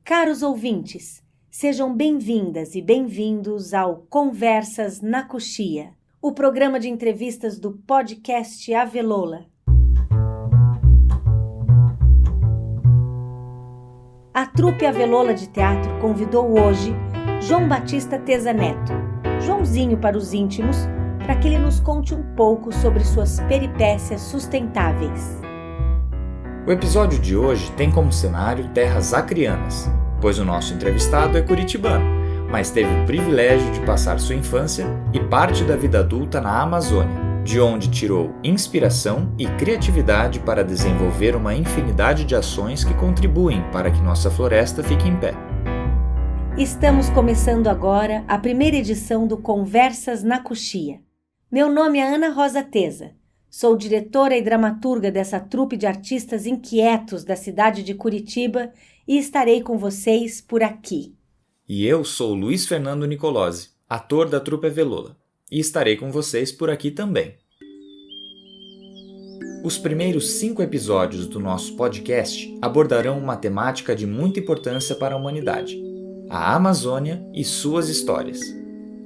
Caros ouvintes, sejam bem-vindas e bem-vindos ao Conversas na Coxia, o programa de entrevistas do podcast Avelola. A trupe Avelola de Teatro convidou hoje João Batista Teza Neto, Joãozinho para os íntimos, para que ele nos conte um pouco sobre suas peripécias sustentáveis. O episódio de hoje tem como cenário terras acrianas, pois o nosso entrevistado é curitibano, mas teve o privilégio de passar sua infância e parte da vida adulta na Amazônia, de onde tirou inspiração e criatividade para desenvolver uma infinidade de ações que contribuem para que nossa floresta fique em pé. Estamos começando agora a primeira edição do Conversas na Coxia. Meu nome é Ana Rosa Teza. Sou diretora e dramaturga dessa trupe de artistas inquietos da cidade de Curitiba e estarei com vocês por aqui. E eu sou Luiz Fernando Nicolosi, ator da trupe Avelola, e estarei com vocês por aqui também. Os primeiros 5 episódios do nosso podcast abordarão uma temática de muita importância para a humanidade: a Amazônia e suas histórias.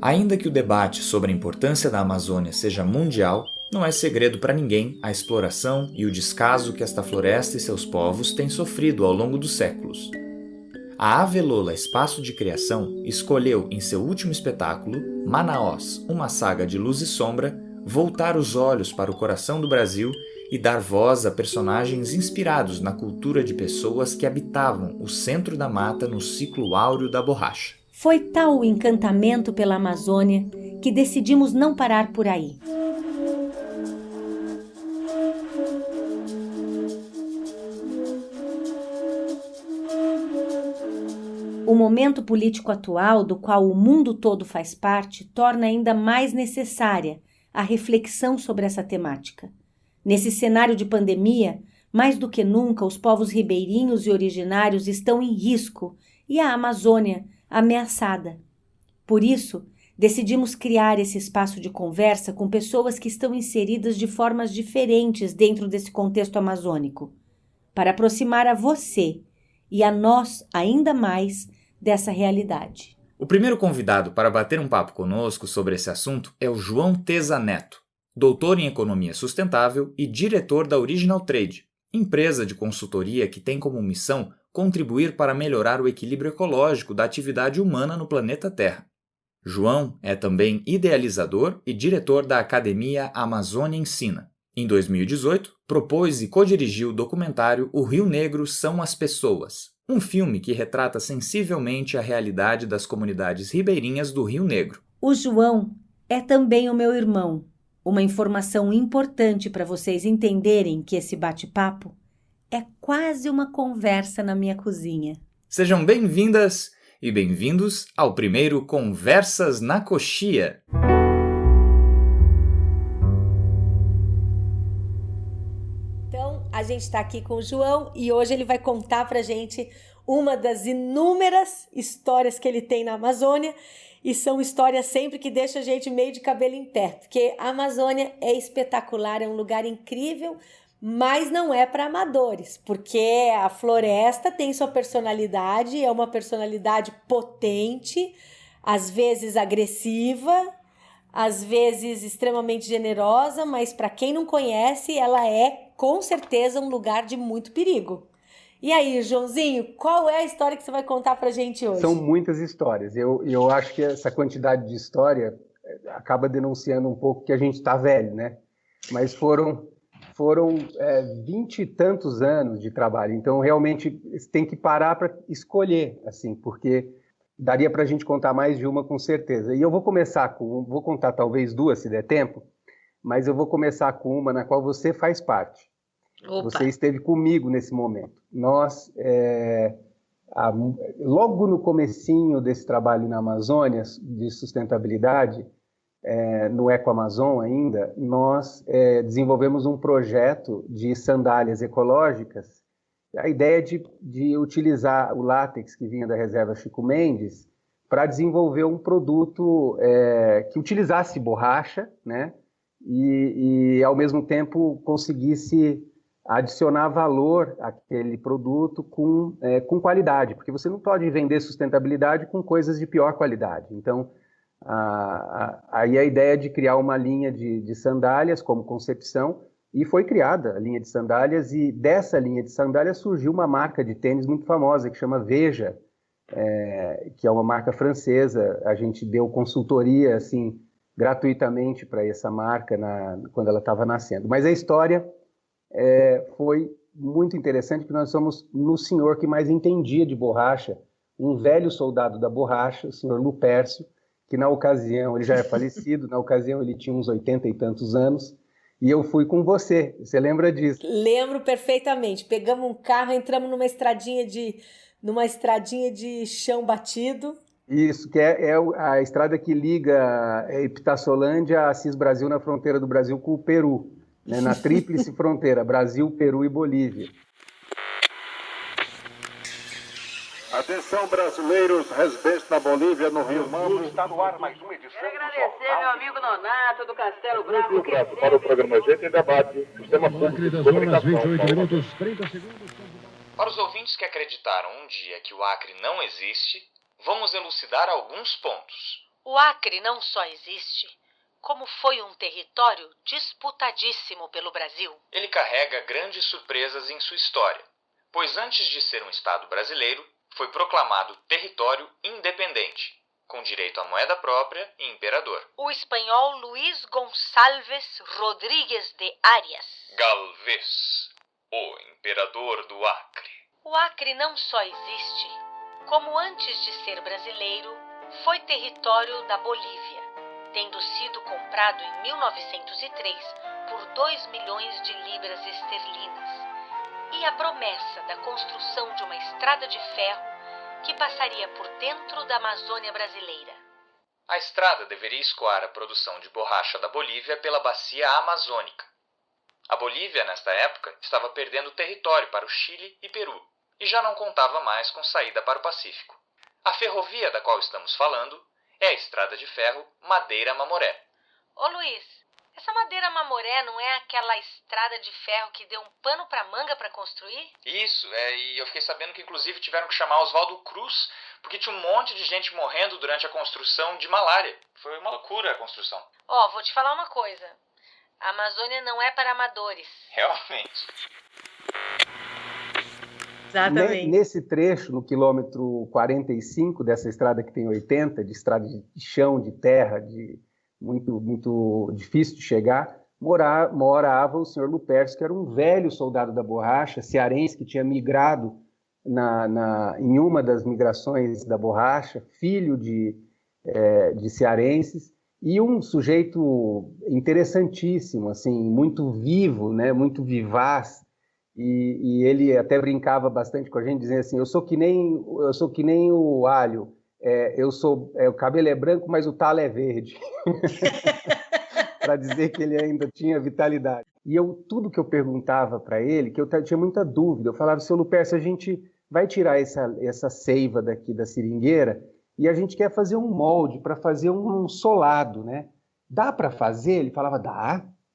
Ainda que o debate sobre a importância da Amazônia seja mundial, não é segredo para ninguém a exploração e o descaso que esta floresta e seus povos têm sofrido ao longo dos séculos. A Avelola Espaço de Criação escolheu em seu último espetáculo, Manaós, uma saga de luz e sombra, voltar os olhos para o coração do Brasil e dar voz a personagens inspirados na cultura de pessoas que habitavam o centro da mata no ciclo áureo da borracha. Foi tal o encantamento pela Amazônia que decidimos não parar por aí. O momento político atual, do qual o mundo todo faz parte, torna ainda mais necessária a reflexão sobre essa temática. Nesse cenário de pandemia, mais do que nunca, os povos ribeirinhos e originários estão em risco e a Amazônia ameaçada. Por isso, decidimos criar esse espaço de conversa com pessoas que estão inseridas de formas diferentes dentro desse contexto amazônico, para aproximar a você e a nós ainda mais dessa realidade. O primeiro convidado para bater um papo conosco sobre esse assunto é o João Teza Neto, doutor em Economia Sustentável e diretor da Original Trade, empresa de consultoria que tem como missão contribuir para melhorar o equilíbrio ecológico da atividade humana no planeta Terra. João é também idealizador e diretor da Academia Amazônia Ensina. Em 2018, propôs e co-dirigiu o documentário O Rio Negro São as Pessoas, um filme que retrata sensivelmente a realidade das comunidades ribeirinhas do Rio Negro. O João é também o meu irmão. Uma informação importante para vocês entenderem que esse bate-papo é quase uma conversa na minha cozinha. Sejam bem-vindas e bem-vindos ao primeiro Conversas na Coxia. A gente está aqui com o João e hoje ele vai contar pra gente uma das inúmeras histórias que ele tem na Amazônia, e são histórias sempre que deixam a gente meio de cabelo em pé, porque a Amazônia é espetacular, é um lugar incrível, mas não é para amadores, porque a floresta tem sua personalidade, é uma personalidade potente, às vezes agressiva, às vezes extremamente generosa, mas para quem não conhece, ela é com certeza um lugar de muito perigo. E aí, Joãozinho, qual é a história que você vai contar pra gente hoje? São muitas histórias. Eu acho que essa quantidade de história acaba denunciando um pouco que a gente está velho, né? Mas foram 20 e tantos anos de trabalho. Então, realmente, tem que parar para escolher, assim, porque daria para a gente contar mais de uma com certeza. E eu vou contar talvez 2, se der tempo, mas eu vou começar com uma na qual você faz parte. Opa. Você esteve comigo nesse momento. Nós, logo no comecinho desse trabalho na Amazônia, de sustentabilidade, no Ecoamazon ainda, nós desenvolvemos um projeto de sandálias ecológicas. A ideia de utilizar o látex que vinha da reserva Chico Mendes para desenvolver um produto que utilizasse borracha, né? E ao mesmo tempo conseguisse adicionar valor àquele produto com qualidade, porque você não pode vender sustentabilidade com coisas de pior qualidade. Então, aí a ideia de criar uma linha de sandálias como concepção, e foi criada a linha de sandálias, e dessa linha de sandálias surgiu uma marca de tênis muito famosa, que chama Veja, que é uma marca francesa. A gente deu consultoria assim, gratuitamente para essa marca quando ela estava nascendo. Mas a história foi muito interessante, porque nós somos no senhor que mais entendia de borracha, um velho soldado da borracha, o senhor Lupércio, que na ocasião, ele já é falecido, na ocasião ele tinha uns 80 e tantos anos, e eu fui com você. Você lembra disso? Lembro perfeitamente. Pegamos um carro, entramos numa estradinha de chão batido. Isso, que é a estrada que liga Epitassolândia a Assis Brasil, na fronteira do Brasil com o Peru, né, na tríplice fronteira, Brasil, Peru e Bolívia. Atenção, brasileiros, residentes na Bolívia, no Rio Mambo. Está no ar mais uma edição. Quero agradecer meu amigo Nonato do Castelo Branco. Para o programa Gente em Debate, Sistema Público de Comunicação. 28 minutos, 30 segundos. Para os ouvintes que acreditaram um dia que o Acre não existe, vamos elucidar alguns pontos. O Acre não só existe, como foi um território disputadíssimo pelo Brasil. Ele carrega grandes surpresas em sua história, pois antes de ser um estado brasileiro, foi proclamado território independente, com direito à moeda própria e imperador. O espanhol Luís Gonçalves Rodríguez de Arias. Galvez, o imperador do Acre. O Acre não só existe, como antes de ser brasileiro, foi território da Bolívia, tendo sido comprado em 1903 por 2 milhões de libras esterlinas, e a promessa da construção de uma estrada de ferro que passaria por dentro da Amazônia brasileira. A estrada deveria escoar a produção de borracha da Bolívia pela bacia amazônica. A Bolívia, nesta época, estava perdendo território para o Chile e Peru, e já não contava mais com saída para o Pacífico. A ferrovia da qual estamos falando é a estrada de ferro Madeira-Mamoré. Ô Luiz, essa Madeira-Mamoré não é aquela estrada de ferro que deu um pano pra manga para construir? Isso, e eu fiquei sabendo que inclusive tiveram que chamar Oswaldo Cruz, porque tinha um monte de gente morrendo durante a construção de malária. Foi uma loucura a construção. Ó, vou te falar uma coisa. A Amazônia não é para amadores. Realmente. Exatamente. Nesse trecho, no quilômetro 45 dessa estrada que tem 80, de estrada de chão, de terra, muito, muito difícil de chegar, morava o senhor Lupércio, que era um velho soldado da borracha, cearense, que tinha migrado em uma das migrações da borracha, filho de cearenses, e um sujeito interessantíssimo, assim, muito vivo, né, muito vivaz, e ele até brincava bastante com a gente, dizendo assim: eu sou que nem o alho, o cabelo é branco, mas o talo é verde. Para dizer que ele ainda tinha vitalidade. E tudo que eu perguntava para ele, que eu tinha muita dúvida, eu falava: seu Lupércio, a gente vai tirar essa seiva daqui da seringueira e a gente quer fazer um molde para fazer um solado, né? Dá para fazer? Ele falava: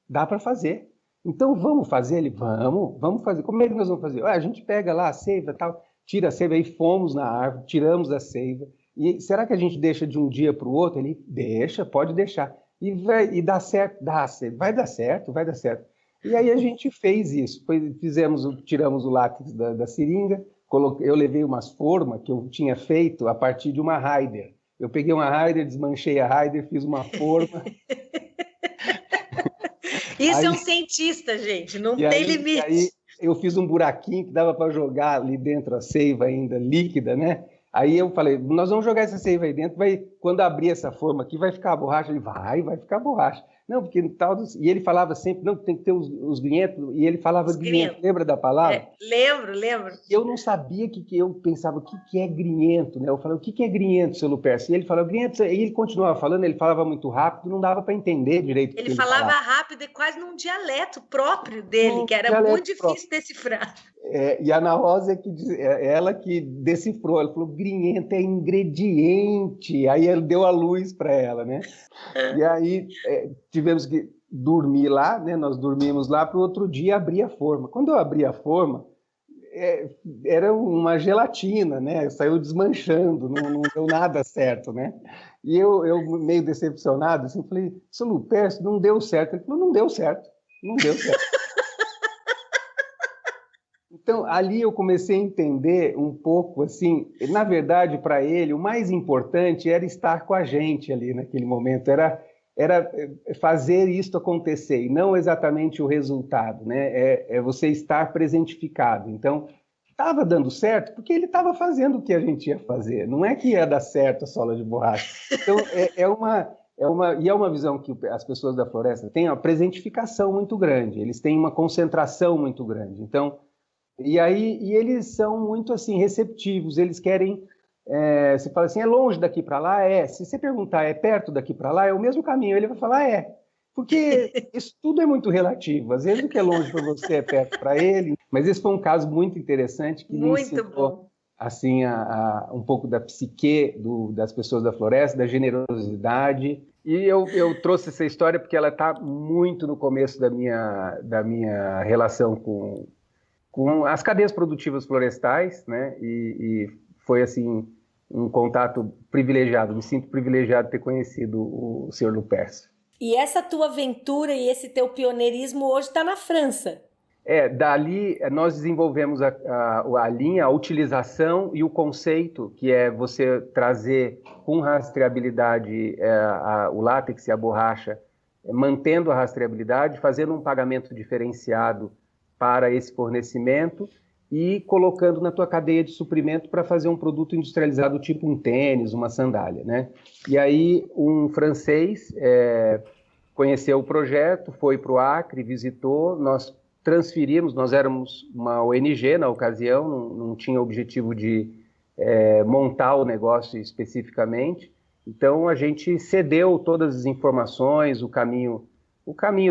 dá para fazer. Então vamos fazer? Ele: vamos fazer. Como é que nós vamos fazer? A gente pega lá a seiva, tal, tira a seiva, aí fomos na árvore, tiramos a seiva. E será que a gente deixa de um dia para o outro? Ele: deixa, pode deixar. E dá certo? Vai dar certo, vai dar certo. E aí a gente fez isso. Tiramos o látex da seringa, eu levei umas formas que eu tinha feito a partir de uma Raider. Eu peguei uma Raider, desmanchei a Raider, fiz uma forma. Isso é um cientista, gente, não tem limite. Aí eu fiz um buraquinho que dava para jogar ali dentro a seiva ainda líquida, né? Aí eu falei: nós vamos jogar essa seiva aí dentro, quando abrir essa forma aqui, vai ficar a borracha? Ele: vai ficar a borracha. Não, porque tal... E ele falava sempre: não, tem que ter os grunhentos, e ele falava grunhento. Lembra da palavra? Lembro. Eu não sabia eu pensava: o que é grunhento, né? Eu falei: o que é grunhento, seu Lupércio? E ele falava: grunhento, e ele continuava falando, ele falava muito rápido, não dava para entender direito. Ele falava rápido e quase num dialeto próprio dele, que era muito difícil decifrar. E a Ana Rosa ela que decifrou, ela falou: grunhento é ingrediente. Aí ele deu a luz para ela, né? E aí tivemos que dormir lá, né? Nós dormimos lá para o outro dia abrir a forma. Quando eu abri a forma, era uma gelatina, né? Saiu desmanchando, não deu nada certo, né? E eu meio decepcionado, assim, falei, seu Lupercio, não deu certo. Ele falou, não deu certo, não deu certo. Então, ali eu comecei a entender um pouco, assim, na verdade, para ele, o mais importante era estar com a gente ali naquele momento, era fazer isso acontecer, e não exatamente o resultado, né? É você estar presentificado. Então, estava dando certo porque ele estava fazendo o que a gente ia fazer, não é que ia dar certo a sola de borracha. Então, e é uma visão que as pessoas da floresta têm, uma presentificação muito grande, eles têm uma concentração muito grande. Então, e eles são muito assim receptivos, eles querem, você fala assim, é longe daqui para lá? Se você perguntar, é perto daqui para lá? É o mesmo caminho, ele vai falar, porque isso tudo é muito relativo, às vezes o que é longe para você é perto para ele, mas esse foi um caso muito interessante que me ensinou assim, um pouco da psique das pessoas da floresta, da generosidade. E eu trouxe essa história porque ela está muito no começo da minha relação com as cadeias produtivas florestais, né? E foi assim um contato privilegiado. Me sinto privilegiado de ter conhecido o Sr. Lupercio. E essa tua aventura e esse teu pioneirismo hoje está na França. Dali nós desenvolvemos a linha, a utilização e o conceito, que é você trazer com rastreabilidade o látex e a borracha, mantendo a rastreabilidade, fazendo um pagamento diferenciado para esse fornecimento e colocando na tua cadeia de suprimento para fazer um produto industrializado tipo um tênis, uma sandália, né? E aí um francês conheceu o projeto, foi para o Acre, visitou, nós transferimos, nós éramos uma ONG na ocasião, não tinha objetivo de montar o negócio especificamente, então a gente cedeu todas as informações, o caminho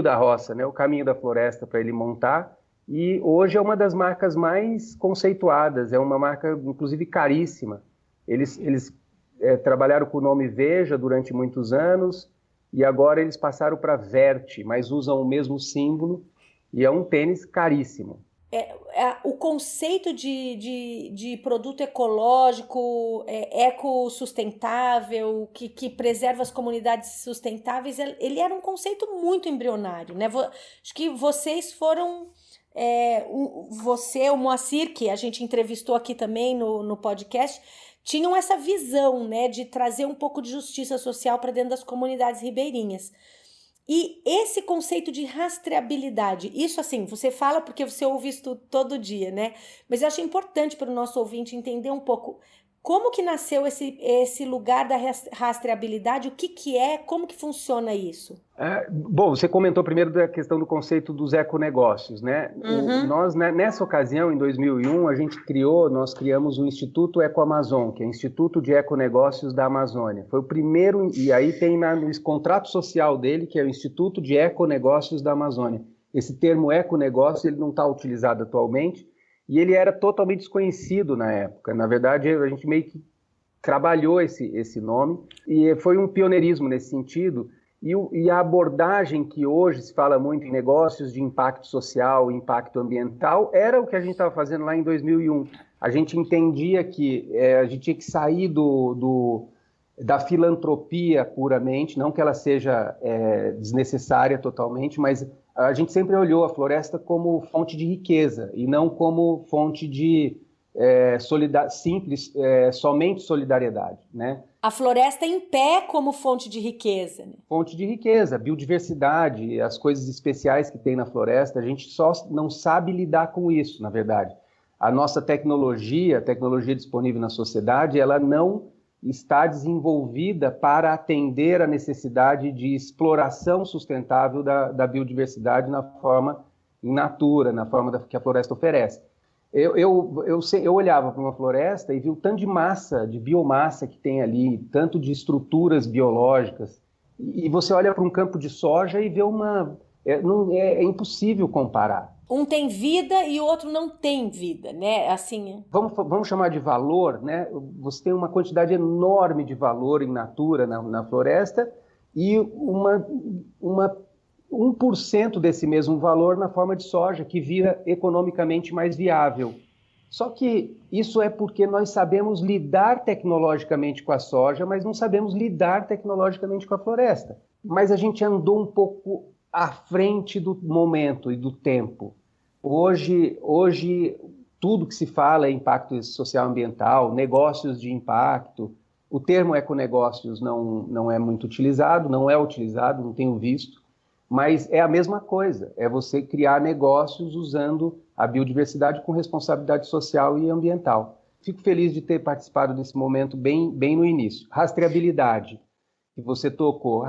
da roça, né? O caminho da floresta para ele montar. E hoje é uma das marcas mais conceituadas, é uma marca, inclusive, caríssima. Eles trabalharam com o nome Veja durante muitos anos e agora eles passaram para Verte, mas usam o mesmo símbolo e é um tênis caríssimo. O conceito de produto ecológico, ecossustentável, que preserva as comunidades sustentáveis, ele era um conceito muito embrionário, né? Acho que vocês foram... você, o Moacir, que a gente entrevistou aqui também no podcast, tinham essa visão, né, de trazer um pouco de justiça social para dentro das comunidades ribeirinhas. E esse conceito de rastreabilidade, isso assim, você fala porque você ouve isso todo dia, né? Mas eu acho importante para o nosso ouvinte entender um pouco como que nasceu esse lugar da rastreabilidade, o que é, como que funciona isso? Bom, você comentou primeiro da questão do conceito dos econegócios, né? Uhum. Nós, nessa ocasião, em 2001, nós criamos o Instituto Ecoamazon, que é o Instituto de Econegócios da Amazônia. Foi o primeiro, e aí tem no contrato social dele, que é o Instituto de Econegócios da Amazônia. Esse termo econegócio, ele não está utilizado atualmente, e ele era totalmente desconhecido na época. Na verdade, a gente meio que trabalhou esse nome, e foi um pioneirismo nesse sentido. E a abordagem que hoje se fala muito em negócios de impacto social, impacto ambiental, era o que a gente estava fazendo lá em 2001. A gente entendia que a gente tinha que sair da filantropia puramente, não que ela seja desnecessária totalmente, mas a gente sempre olhou a floresta como fonte de riqueza e não como fonte de simples, somente solidariedade, né? A floresta em pé como fonte de riqueza. Né? Fonte de riqueza, biodiversidade, as coisas especiais que tem na floresta, a gente só não sabe lidar com isso, na verdade. A nossa tecnologia, a tecnologia disponível na sociedade, ela não está desenvolvida para atender a necessidade de exploração sustentável da biodiversidade na forma in natura, na forma que a floresta oferece. Eu olhava para uma floresta e vi o tanto de massa, de biomassa que tem ali, tanto de estruturas biológicas, e você olha para um campo de soja e vê é impossível comparar. Um tem vida e o outro não tem vida, né? Assim... Vamos chamar de valor, né? Você tem uma quantidade enorme de valor in natura na floresta e uma 1% desse mesmo valor na forma de soja, que vira economicamente mais viável. Só que isso é porque nós sabemos lidar tecnologicamente com a soja, mas não sabemos lidar tecnologicamente com a floresta. Mas a gente andou um pouco à frente do momento e do tempo. Hoje tudo que se fala é impacto social ambiental, negócios de impacto. O termo econegócios não é muito utilizado, não é utilizado, não tenho visto. Mas é a mesma coisa, é você criar negócios usando a biodiversidade com responsabilidade social e ambiental. Fico feliz de ter participado desse momento bem no início. Rastreabilidade, que você tocou.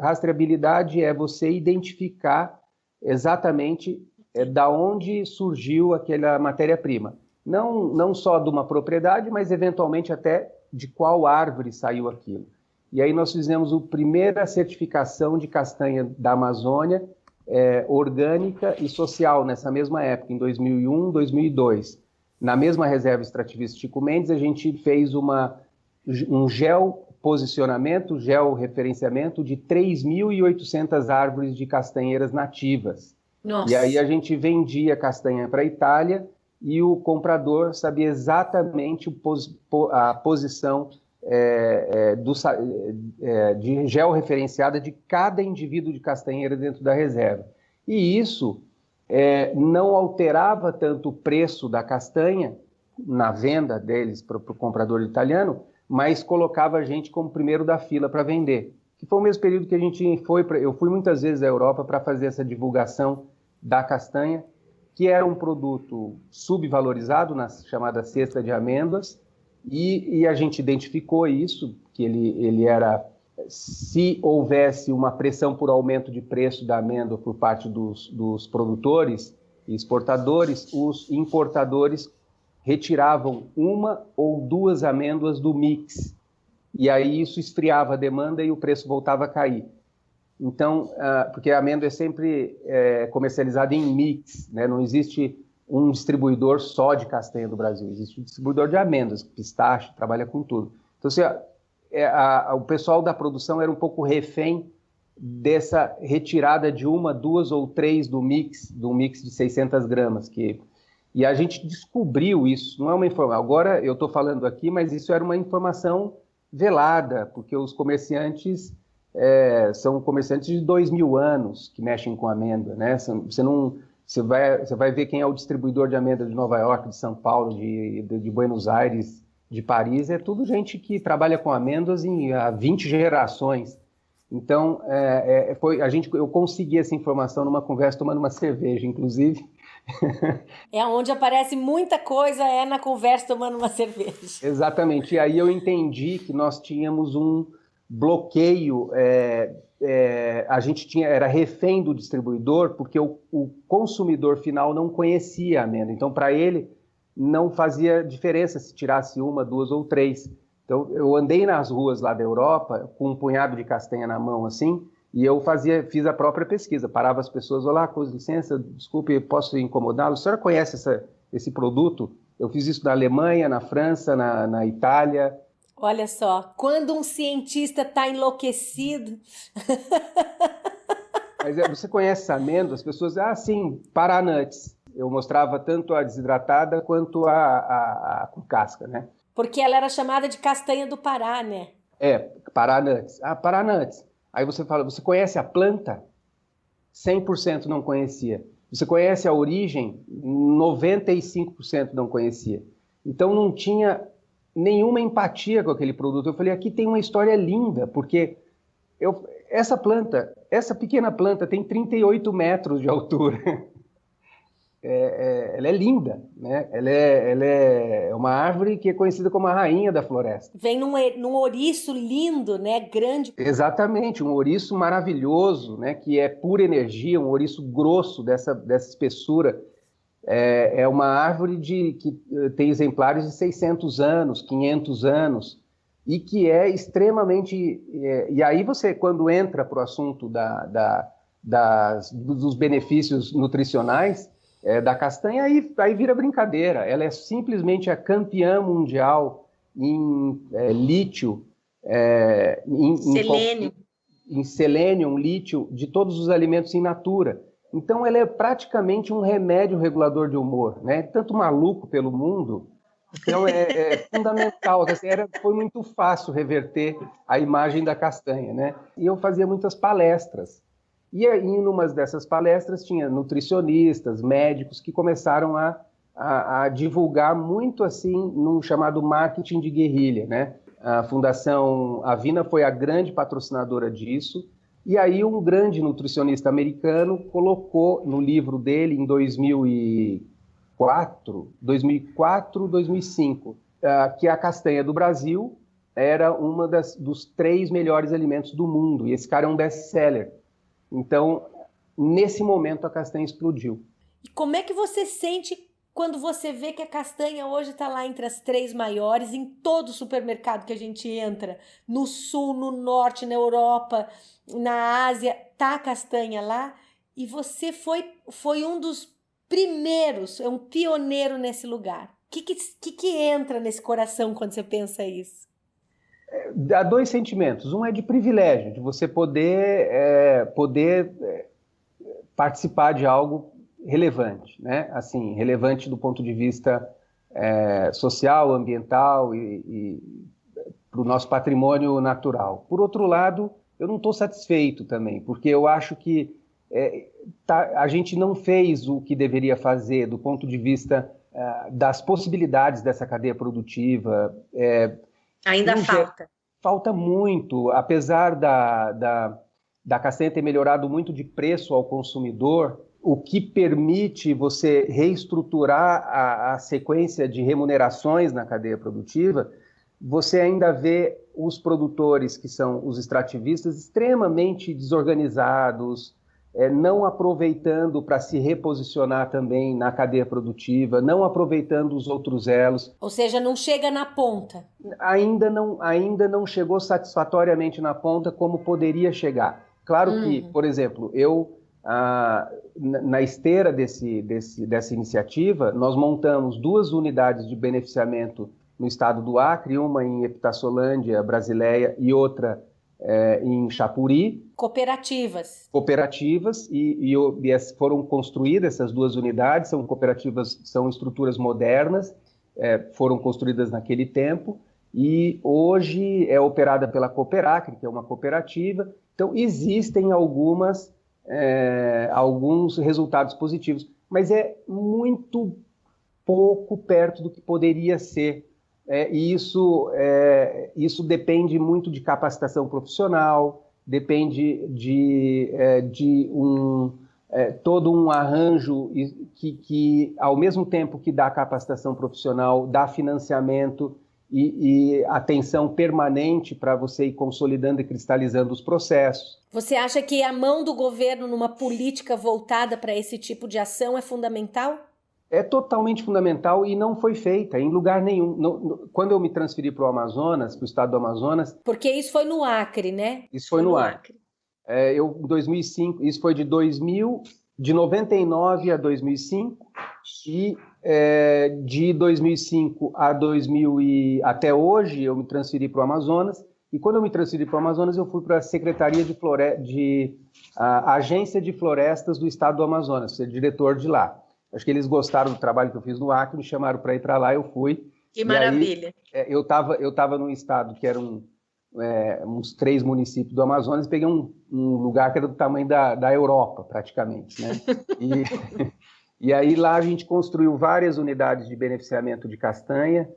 Rastreabilidade é você identificar exatamente da onde surgiu aquela matéria-prima. Não só de uma propriedade, mas eventualmente até de qual árvore saiu aquilo. E aí nós fizemos a primeira certificação de castanha da Amazônia, orgânica e social, nessa mesma época, em 2001, 2002. Na mesma reserva extrativista Chico Mendes, a gente fez um geoposicionamento, georreferenciamento de 3.800 árvores de castanheiras nativas. Nossa. E aí a gente vendia castanha para a Itália e o comprador sabia exatamente a posição de georreferenciada de cada indivíduo de castanheira dentro da reserva. E isso não alterava tanto o preço da castanha na venda deles para o comprador italiano, mas colocava a gente como primeiro da fila para vender. Que foi o mesmo período que a gente eu fui muitas vezes à Europa para fazer essa divulgação da castanha, que era um produto subvalorizado na chamada cesta de amêndoas, e a gente identificou isso, que ele era, se houvesse uma pressão por aumento de preço da amêndoa por parte dos produtores e exportadores, os importadores retiravam uma ou duas amêndoas do mix, e aí isso esfriava a demanda e o preço voltava a cair. Então, porque a amêndoa é sempre comercializada em mix, né? Não existe um distribuidor só de castanha do Brasil, existe um distribuidor de amêndoas, pistache, trabalha com tudo. Então, o pessoal da produção era um pouco refém dessa retirada de uma, duas ou três do mix de 600 gramas. E a gente descobriu isso, não é uma informação. Agora eu estou falando aqui, mas isso era uma informação velada, porque os comerciantes são comerciantes de 2.000 anos que mexem com amêndoa, né? Você vai ver quem é o distribuidor de amêndoa de Nova York, de São Paulo, de Buenos Aires, de Paris, é tudo gente que trabalha com amêndoas há 20 gerações. Então, eu consegui essa informação numa conversa tomando uma cerveja, inclusive. É onde aparece muita coisa, na conversa tomando uma cerveja. Exatamente, e aí eu entendi que nós tínhamos um bloqueio, a gente era refém do distribuidor, porque o consumidor final não conhecia a amêndoa. Então, para ele, não fazia diferença se tirasse uma, duas ou três. Então, eu andei nas ruas lá da Europa, com um punhado de castanha na mão, assim, e eu fiz a própria pesquisa. Parava as pessoas, olá, com licença, desculpe, posso incomodá-lo? A senhora conhece esse produto? Eu fiz isso na Alemanha, na França, na Itália. Olha só, quando um cientista está enlouquecido... Mas você conhece essa amêndoa? As pessoas dizem, sim, Paranuts. Eu mostrava tanto a desidratada quanto a com casca, né? Porque ela era chamada de castanha do Pará, né? Paranuts. Paranuts. Aí você fala, você conhece a planta? 100% não conhecia. Você conhece a origem? 95% não conhecia. Então não tinha nenhuma empatia com aquele produto. Eu falei, aqui tem uma história linda, porque essa pequena planta tem 38 metros de altura. Ela é linda, né? Ela é uma árvore que é conhecida como a rainha da floresta. Vem num ouriço lindo, né? Grande. Exatamente, um ouriço maravilhoso, né? Que é pura energia, um ouriço grosso dessa espessura. É uma árvore que tem exemplares de 600 anos, 500 anos, e que é extremamente... e aí você, quando entra para o assunto dos benefícios nutricionais da castanha, aí vira brincadeira. Ela é simplesmente a campeã mundial em lítio, selênio. em selênio, lítio, de todos os alimentos in natura. Então, ela é praticamente um remédio regulador de humor, né? Tanto maluco pelo mundo, então é fundamental. Assim, foi muito fácil reverter a imagem da castanha, né? E eu fazia muitas palestras. E aí, em uma dessas palestras, tinha nutricionistas, médicos, que começaram a divulgar muito assim, num chamado marketing de guerrilha, né? A Fundação Avina foi a grande patrocinadora disso. E aí um grande nutricionista americano colocou no livro dele, em 2004, 2005, que a castanha do Brasil era uma dos 3 melhores alimentos do mundo. E esse cara é um best-seller. Então, nesse momento, a castanha explodiu. E como é que você sente quando você vê que a castanha hoje está lá entre as 3 maiores em todo supermercado que a gente entra, no sul, no norte, na Europa, na Ásia, tá a castanha lá, e você foi um dos primeiros, é um pioneiro nesse lugar. O que entra nesse coração quando você pensa isso? Há 2 sentimentos. Um é de privilégio, de você poder participar de algo relevante, né? Assim, relevante do ponto de vista social, ambiental e para o nosso patrimônio natural. Por outro lado, eu não estou satisfeito também, porque eu acho que a gente não fez o que deveria fazer do ponto de vista das possibilidades dessa cadeia produtiva. Ainda falta. Falta muito, apesar da castanha ter melhorado muito de preço ao consumidor, o que permite você reestruturar a sequência de remunerações na cadeia produtiva, você ainda vê os produtores, que são os extrativistas, extremamente desorganizados, não aproveitando para se reposicionar também na cadeia produtiva, não aproveitando os outros elos. Ou seja, não chega na ponta. Ainda não chegou satisfatoriamente na ponta como poderia chegar. Claro que, por exemplo, na esteira dessa iniciativa, nós montamos 2 unidades de beneficiamento no estado do Acre, uma em Epitassolândia, Brasileia, e outra em Chapuri. Cooperativas, e foram construídas essas 2 unidades, são cooperativas, são estruturas modernas, foram construídas naquele tempo, e hoje é operada pela Cooperacre, que é uma cooperativa. Então, existem alguns resultados positivos, mas é muito pouco perto do que poderia ser. E isso depende muito de capacitação profissional, depende de todo um arranjo que, ao mesmo tempo que dá capacitação profissional, dá financiamento e atenção permanente para você ir consolidando e cristalizando os processos. Você acha que a mão do governo numa política voltada para esse tipo de ação é fundamental? É totalmente fundamental e não foi feita em lugar nenhum. Quando eu me transferi para o Amazonas, para o estado do Amazonas... Porque isso foi no Acre, né? Isso foi no Acre. Em 2005, isso foi de 99 a 2005, e de 2005 até hoje eu me transferi para o Amazonas, e quando eu me transferi para o Amazonas eu fui para a Secretaria a Agência de Florestas do Estado do Amazonas, ser diretor de lá. Acho que eles gostaram do trabalho que eu fiz no Acre, me chamaram para ir para lá, eu fui. Que maravilha! Aí, eu tava num estado que eram uns 3 municípios do Amazonas, peguei um lugar que era do tamanho da Europa, praticamente, né? E aí lá a gente construiu várias unidades de beneficiamento de castanha,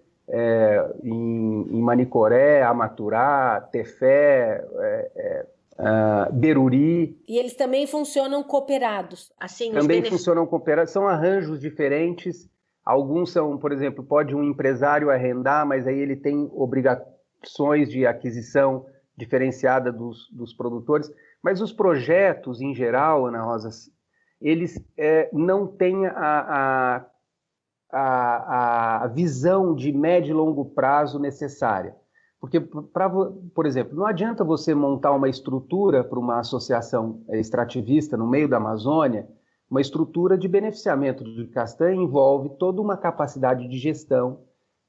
em Manicoré, Amaturá, Tefé, Beruri. E eles também funcionam cooperados? Assim, também funcionam cooperados, são arranjos diferentes. Alguns são, por exemplo, pode um empresário arrendar, mas aí ele tem obrigações de aquisição diferenciada dos produtores. Mas os projetos, em geral, Ana Rosa, eles não têm a visão de médio e longo prazo necessária. Porque, por exemplo, não adianta você montar uma estrutura para uma associação extrativista no meio da Amazônia. Uma estrutura de beneficiamento de castanha envolve toda uma capacidade de gestão,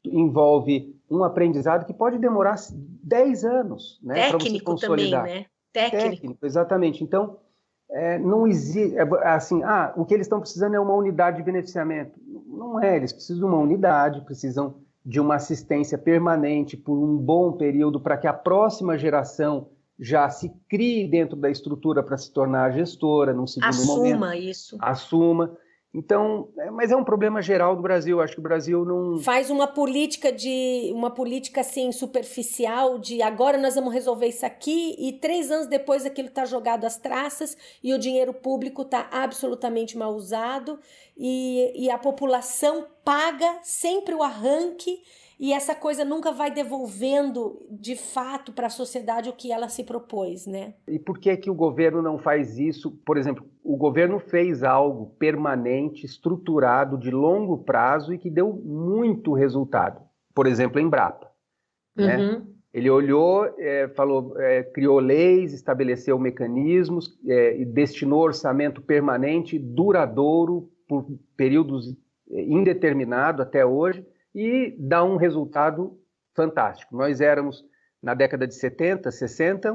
envolve um aprendizado que pode demorar 10 anos, né, para você consolidar. Também, né? Técnico. Exatamente. Então, não existe, assim, o que eles estão precisando é uma unidade de beneficiamento. Não é, eles precisam de uma unidade, precisam de uma assistência permanente por um bom período para que a próxima geração já se crie dentro da estrutura para se tornar gestora num segundo momento. Assuma isso. Assuma. Então, mas é um problema geral do Brasil. Acho que o Brasil não... Faz uma política assim, superficial de agora nós vamos resolver isso aqui e 3 anos depois aquilo está jogado às traças e o dinheiro público está absolutamente mal usado e a população paga sempre o arranque e essa coisa nunca vai devolvendo de fato para a sociedade o que ela se propôs, né? E por que que o governo não faz isso? Por exemplo, o governo fez algo permanente, estruturado, de longo prazo e que deu muito resultado. Por exemplo, a Embrapa. Né? Ele olhou, criou leis, estabeleceu mecanismos, e destinou orçamento permanente, duradouro, por períodos indeterminados até hoje, e dá um resultado fantástico. Nós éramos, na década de 70, 60,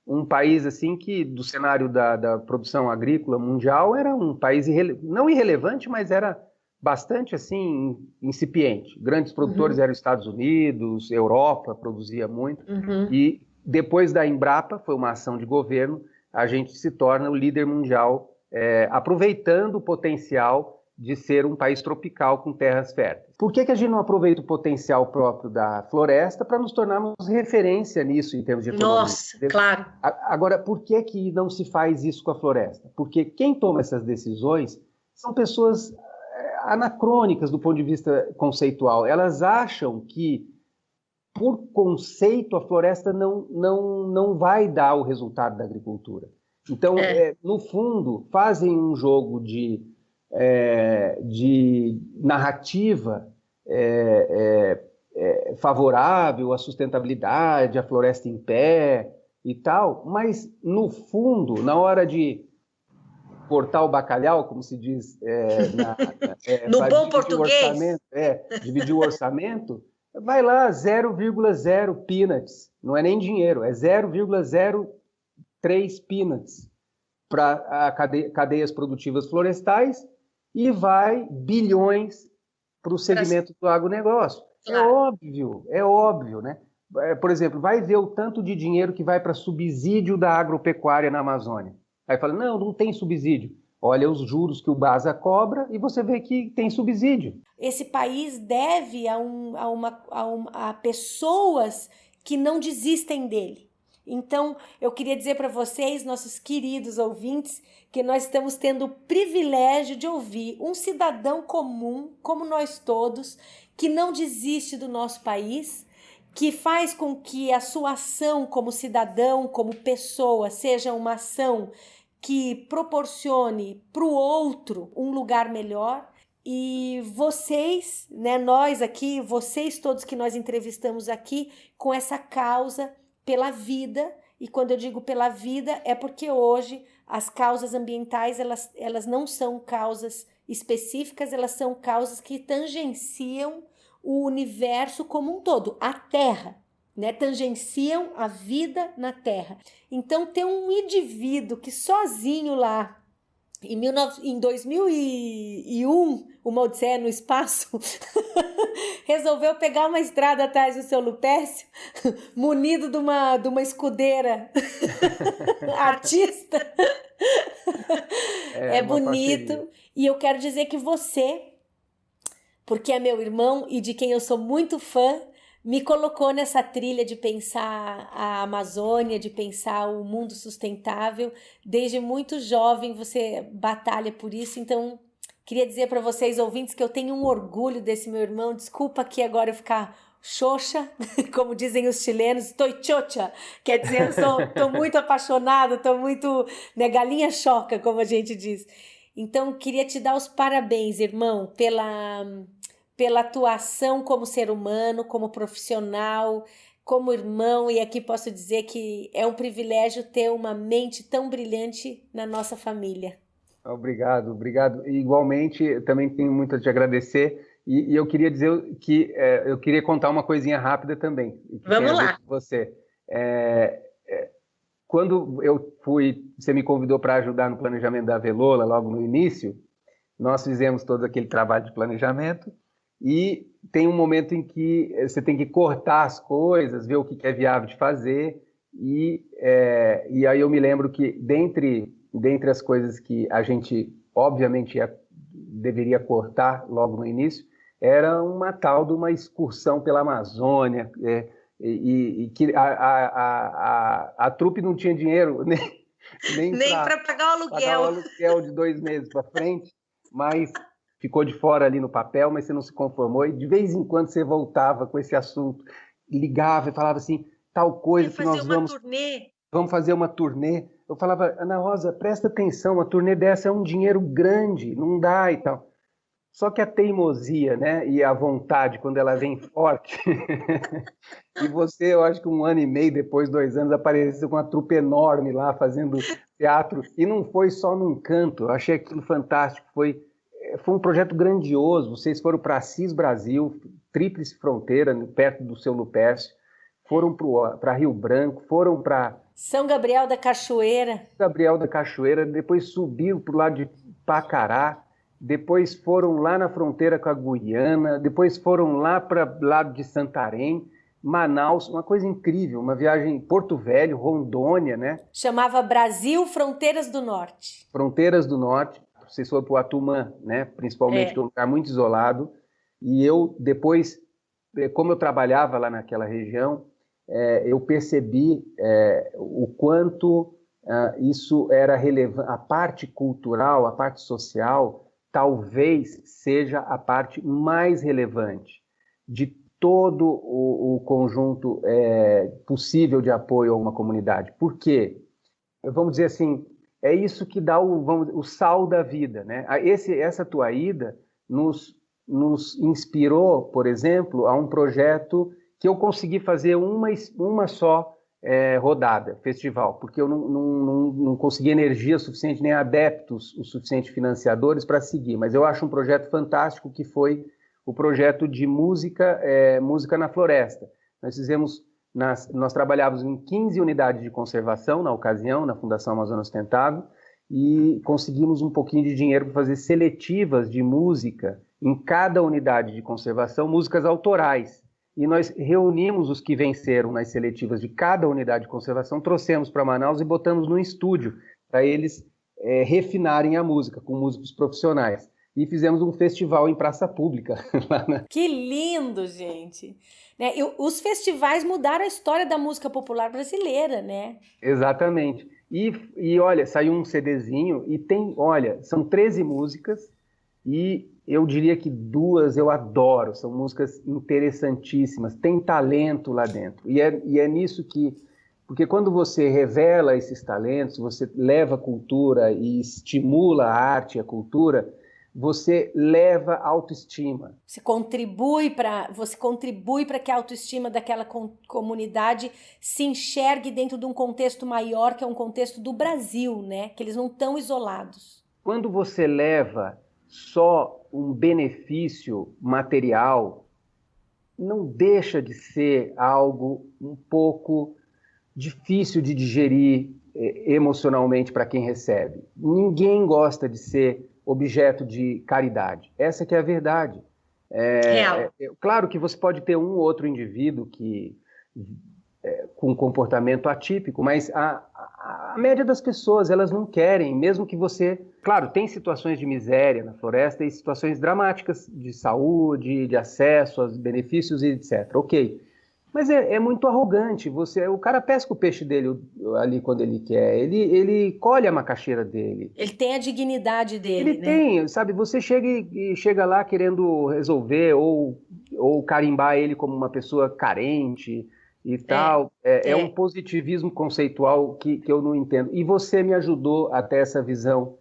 um país assim que, do cenário da produção agrícola mundial, era um país não irrelevante, mas era bastante assim incipiente. Grandes produtores eram Estados Unidos, Europa produzia muito. E depois da Embrapa, foi uma ação de governo, a gente se torna o líder mundial, aproveitando o potencial de ser um país tropical com terras férteis. Por que a gente não aproveita o potencial próprio da floresta para nos tornarmos referência nisso em termos de economia? Nossa, claro. Agora, por que não se faz isso com a floresta? Porque quem toma essas decisões são pessoas anacrônicas do ponto de vista conceitual. Elas acham que, por conceito, a floresta não vai dar o resultado da agricultura. Então, no fundo, fazem um jogo de narrativa favorável à sustentabilidade, à floresta em pé e tal, mas no fundo, na hora de cortar o bacalhau, como se diz no bom português, dividir o orçamento, vai lá 0,0 peanuts, não é nem dinheiro, é 0,03 peanuts para cadeias produtivas florestais e vai bilhões para o segmento do agronegócio. Claro. É óbvio, né? Por exemplo, vai ver o tanto de dinheiro que vai para subsídio da agropecuária na Amazônia. Aí fala, não tem subsídio. Olha os juros que o BASA cobra e você vê que tem subsídio. Esse país deve a pessoas que não desistem dele. Então, eu queria dizer para vocês, nossos queridos ouvintes, que nós estamos tendo o privilégio de ouvir um cidadão comum, como nós todos, que não desiste do nosso país, que faz com que a sua ação como cidadão, como pessoa, seja uma ação que proporcione para o outro um lugar melhor. E vocês, né, nós aqui, vocês todos que nós entrevistamos aqui, com essa causa pela vida, e quando eu digo pela vida é porque hoje as causas ambientais elas não são causas específicas, elas são causas que tangenciam o universo como um todo, a Terra, né? Tangenciam a vida na Terra. Então ter um indivíduo que sozinho lá em 2001, uma odisseia no espaço, resolveu pegar uma estrada atrás do seu Lupécio, munido de uma escudeira artista. É bonito. Parceria. E eu quero dizer que você, porque é meu irmão e de quem eu sou muito fã, me colocou nessa trilha de pensar a Amazônia, de pensar o mundo sustentável. Desde muito jovem você batalha por isso, então queria dizer para vocês, ouvintes, que eu tenho um orgulho desse meu irmão. Desculpa aqui agora eu ficar xoxa, como dizem os chilenos, estou chocha, quer dizer, eu estou muito apaixonada, estou muito, né, galinha choca, como a gente diz. Então, queria te dar os parabéns, irmão, pela atuação como ser humano, como profissional, como irmão, e aqui posso dizer que é um privilégio ter uma mente tão brilhante na nossa família. Obrigado. Igualmente, também tenho muito a te agradecer, e eu queria dizer que eu queria contar uma coisinha rápida também. Vamos lá. Você. quando você me convidou para ajudar no planejamento da Avelola, logo no início, nós fizemos todo aquele trabalho de planejamento e tem um momento em que você tem que cortar as coisas, ver o que é viável de fazer e aí eu me lembro que dentre as coisas que a gente, obviamente, deveria cortar logo no início, era uma tal de uma excursão pela Amazônia, e que a trupe não tinha dinheiro nem para pagar o pagar o aluguel de 2 meses para frente, mas ficou de fora ali no papel, mas você não se conformou, e de vez em quando você voltava com esse assunto, ligava e falava assim, tal coisa que nós vamos fazer uma turnê. Eu falava, Ana Rosa, presta atenção, uma turnê dessa é um dinheiro grande, não dá e tal. Só que a teimosia, né, e a vontade, quando ela vem forte, e você, eu acho que 1 ano e meio depois, 2 anos, apareceu com uma trupe enorme lá, fazendo teatro, e não foi só num canto, eu achei aquilo fantástico, foi um projeto grandioso, vocês foram para Assis Brasil, Tríplice Fronteira, perto do seu Lupércio, foram para Rio Branco, foram para São Gabriel da Cachoeira, depois subiram para o lado de Pacará, depois foram lá na fronteira com a Guiana, depois foram lá para o lado de Santarém, Manaus, uma coisa incrível, uma viagem em Porto Velho, Rondônia, né? Chamava Brasil Fronteiras do Norte. Fronteiras do Norte, vocês foram para o Atumã, né? Principalmente, que é um lugar muito isolado, e eu depois, como eu trabalhava lá naquela região, eu percebi o quanto isso era relevante, a parte cultural, a parte social, talvez seja a parte mais relevante de todo o conjunto possível de apoio a uma comunidade. Por quê? Vamos dizer assim, é isso que dá o sal da vida, né? Essa tua ida nos inspirou, por exemplo, a um projeto que eu consegui fazer uma só rodada, festival, porque eu não consegui energia suficiente, nem adeptos o suficiente financiadores para seguir, mas eu acho um projeto fantástico que foi o projeto de música na floresta. Nós trabalhávamos em 15 unidades de conservação na ocasião, na Fundação Amazônia Sustentável, e conseguimos um pouquinho de dinheiro para fazer seletivas de música em cada unidade de conservação, músicas autorais. E nós reunimos os que venceram nas seletivas de cada unidade de conservação, trouxemos para Manaus e botamos no estúdio para eles refinarem a música com músicos profissionais. E fizemos um festival em praça pública. Que lindo, gente! Né? Os festivais mudaram a história da música popular brasileira, né? Exatamente. E olha, saiu um CDzinho e são 13 músicas e eu diria que 2 eu adoro, são músicas interessantíssimas, tem talento lá dentro. E é nisso porque quando você revela esses talentos, você leva a cultura e estimula a arte e a cultura, você leva autoestima. Você contribui para que a autoestima daquela comunidade se enxergue dentro de um contexto maior, que é um contexto do Brasil, né? Que eles não estão isolados. Quando você leva só um benefício material, não deixa de ser algo um pouco difícil de digerir emocionalmente para quem recebe. Ninguém gosta de ser objeto de caridade. Essa que é a verdade. Claro que você pode ter um ou outro indivíduo com um comportamento atípico, mas a média das pessoas, elas não querem, mesmo que você... Claro, tem situações de miséria na floresta e situações dramáticas de saúde, de acesso aos benefícios e etc. Ok. Mas é muito arrogante. O cara pesca o peixe dele ali quando ele quer. Ele colhe a macaxeira dele. Ele tem a dignidade dele, ele tem, sabe? Você chega lá querendo resolver ou carimbar ele como uma pessoa carente e tal. É um positivismo conceitual que eu não entendo. E você me ajudou a ter essa visão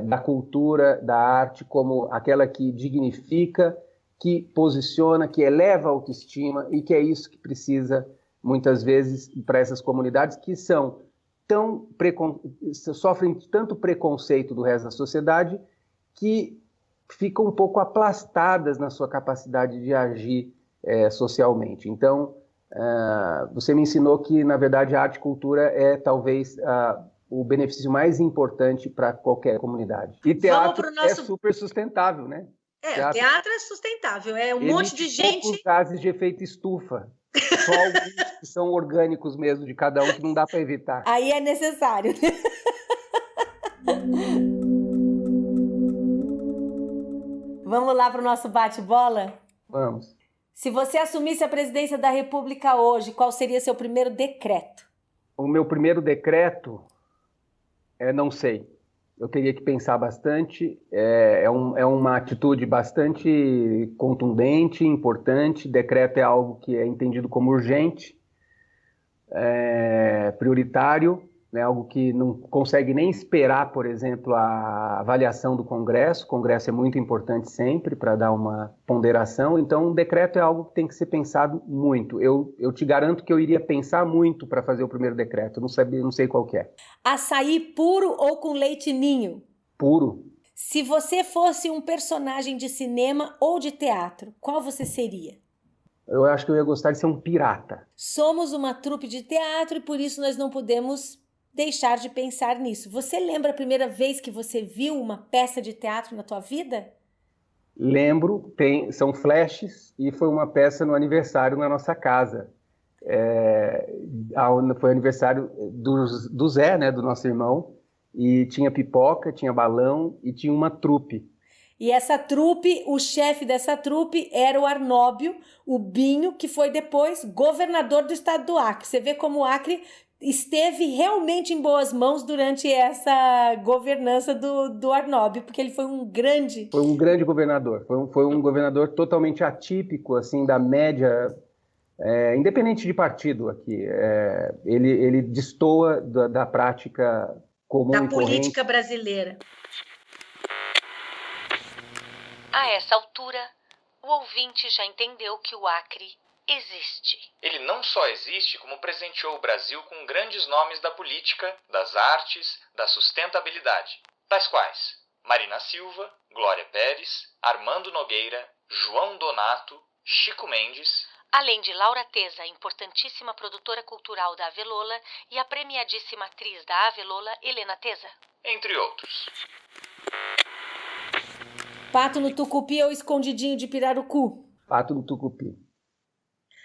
da cultura, da arte, como aquela que dignifica, que posiciona, que eleva a autoestima, e que é isso que precisa, muitas vezes, para essas comunidades que sofrem tanto preconceito do resto da sociedade que ficam um pouco aplastadas na sua capacidade de agir socialmente. Então, você me ensinou que, na verdade, a arte e cultura é talvez o benefício mais importante para qualquer comunidade. E teatro é super sustentável, né? Teatro é sustentável, é um monte de gente... poucos gases de efeito estufa. Só alguns que são orgânicos mesmo, de cada um, que não dá para evitar. Aí é necessário. Vamos lá para o nosso bate-bola? Vamos. Se você assumisse a presidência da República hoje, qual seria seu primeiro decreto? O meu primeiro decreto, não sei. Eu teria que pensar bastante. É uma atitude bastante contundente, importante. Decreto é algo que é entendido como urgente, prioritário, né? Algo que não consegue nem esperar, por exemplo, a avaliação do Congresso. O Congresso é muito importante sempre para dar uma ponderação. Então, um decreto é algo que tem que ser pensado muito. Eu te garanto que eu iria pensar muito para fazer o primeiro decreto. Não sei qual que é. Açaí puro ou com leite ninho? Puro. Se você fosse um personagem de cinema ou de teatro, qual você seria? Eu acho que eu ia gostar de ser um pirata. Somos uma trupe de teatro e por isso nós não podemos deixar de pensar nisso. Você lembra a primeira vez que você viu uma peça de teatro na tua vida? Lembro, são flashes, e foi uma peça no aniversário na nossa casa. Foi aniversário do Zé, né, do nosso irmão, e tinha pipoca, tinha balão e tinha uma trupe. E essa trupe, o chefe dessa trupe era o Arnóbio, o Binho, que foi depois governador do estado do Acre. Você vê como o Acre esteve realmente em boas mãos durante essa governança do Arnóbio, porque ele foi um grande... Foi um grande governador, foi um governador totalmente atípico, assim, da média, independente de partido aqui. Ele destoa da prática comum da e política corrente brasileira. A essa altura, o ouvinte já entendeu que o Acre existe. Ele não só existe, como presenteou o Brasil com grandes nomes da política, das artes, da sustentabilidade, tais quais Marina Silva, Glória Pérez, Armando Nogueira, João Donato, Chico Mendes, além de Laura Tesa, importantíssima produtora cultural da Avelola, e a premiadíssima atriz da Avelola, Helena Tesa, entre outros. Pato no tucupi ou escondidinho de pirarucu? Pato no tucupi.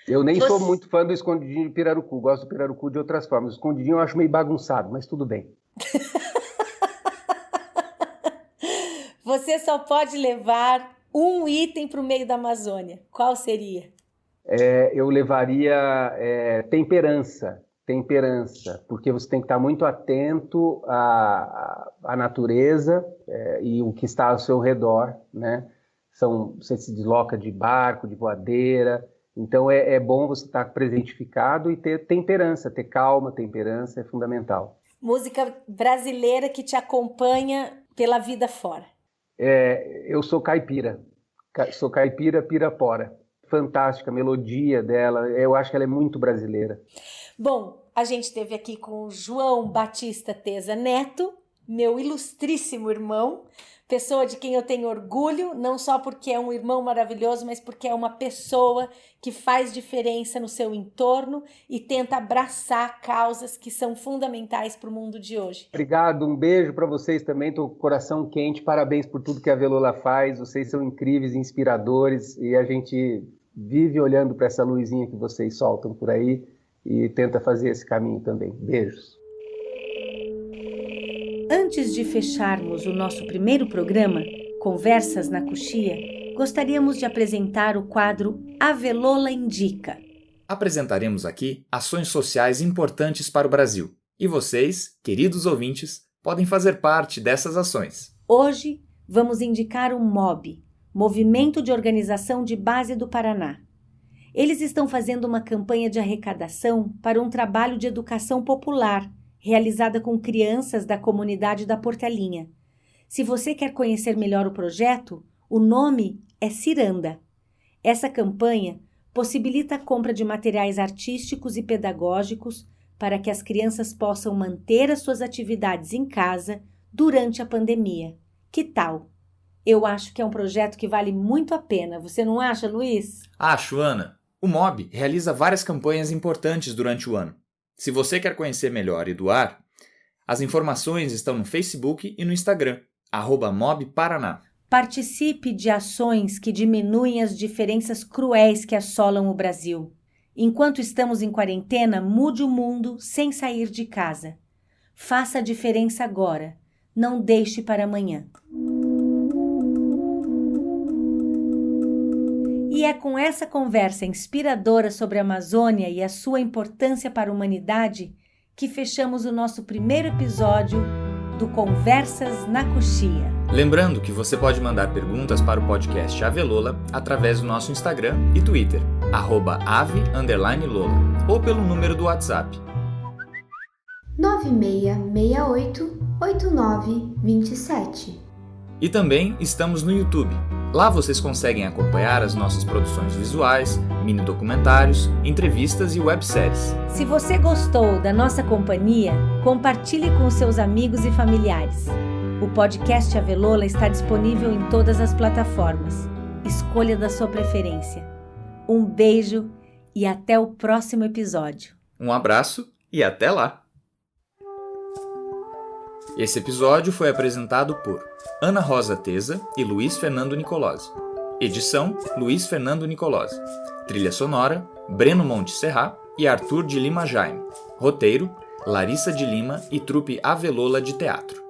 Eu nem sou muito fã do escondidinho de pirarucu, gosto do pirarucu de outras formas. O escondidinho eu acho meio bagunçado, mas tudo bem. Você só pode levar um item para o meio da Amazônia. Qual seria? Eu levaria temperança, porque você tem que estar muito atento à natureza e o que está ao seu redor, né? Você se desloca de barco, de voadeira, então é bom você estar presentificado e ter temperança, ter calma, temperança é fundamental. Música brasileira que te acompanha pela vida fora. Eu sou caipira, Pirapora. Fantástica, a melodia dela, eu acho que ela é muito brasileira. Bom, a gente esteve aqui com o João Batista Tesa Neto, meu ilustríssimo irmão, pessoa de quem eu tenho orgulho, não só porque é um irmão maravilhoso, mas porque é uma pessoa que faz diferença no seu entorno e tenta abraçar causas que são fundamentais para o mundo de hoje. Obrigado, um beijo para vocês também, estou com o coração quente, parabéns por tudo que a Avelola faz, vocês são incríveis, inspiradores, e a gente vive olhando para essa luzinha que vocês soltam por aí e tenta fazer esse caminho também. Beijos. Antes de fecharmos o nosso primeiro programa, Conversas na Coxia, gostaríamos de apresentar o quadro Avelola Indica. Apresentaremos aqui ações sociais importantes para o Brasil. E vocês, queridos ouvintes, podem fazer parte dessas ações. Hoje, vamos indicar o MOB, Movimento de Organização de Base do Paraná. Eles estão fazendo uma campanha de arrecadação para um trabalho de educação popular, realizada com crianças da comunidade da Portelinha. Se você quer conhecer melhor o projeto, o nome é Ciranda. Essa campanha possibilita a compra de materiais artísticos e pedagógicos para que as crianças possam manter as suas atividades em casa durante a pandemia. Que tal? Eu acho que é um projeto que vale muito a pena. Você não acha, Luiz? Acho, Ana. O MOB realiza várias campanhas importantes durante o ano. Se você quer conhecer melhor e doar, as informações estão no Facebook e no Instagram, @MobParaná. Participe de ações que diminuem as diferenças cruéis que assolam o Brasil. Enquanto estamos em quarentena, mude o mundo sem sair de casa. Faça a diferença agora. Não deixe para amanhã. E é com essa conversa inspiradora sobre a Amazônia e a sua importância para a humanidade que fechamos o nosso primeiro episódio do Conversas na Coxia. Lembrando que você pode mandar perguntas para o podcast Avelola através do nosso Instagram e Twitter, @ave_lola, ou pelo número do WhatsApp 9668-8927. E também estamos no YouTube. Lá vocês conseguem acompanhar as nossas produções visuais, mini documentários, entrevistas e webséries. Se você gostou da nossa companhia, compartilhe com seus amigos e familiares. O podcast Avelola está disponível em todas as plataformas. Escolha da sua preferência. Um beijo e até o próximo episódio. Um abraço e até lá! Esse episódio foi apresentado por Ana Rosa Teza e Luiz Fernando Nicolosi. Edição: Luiz Fernando Nicolosi. Trilha sonora: Breno Monte Serra e Arthur de Lima Jaime. Roteiro: Larissa de Lima e trupe Avelola de Teatro.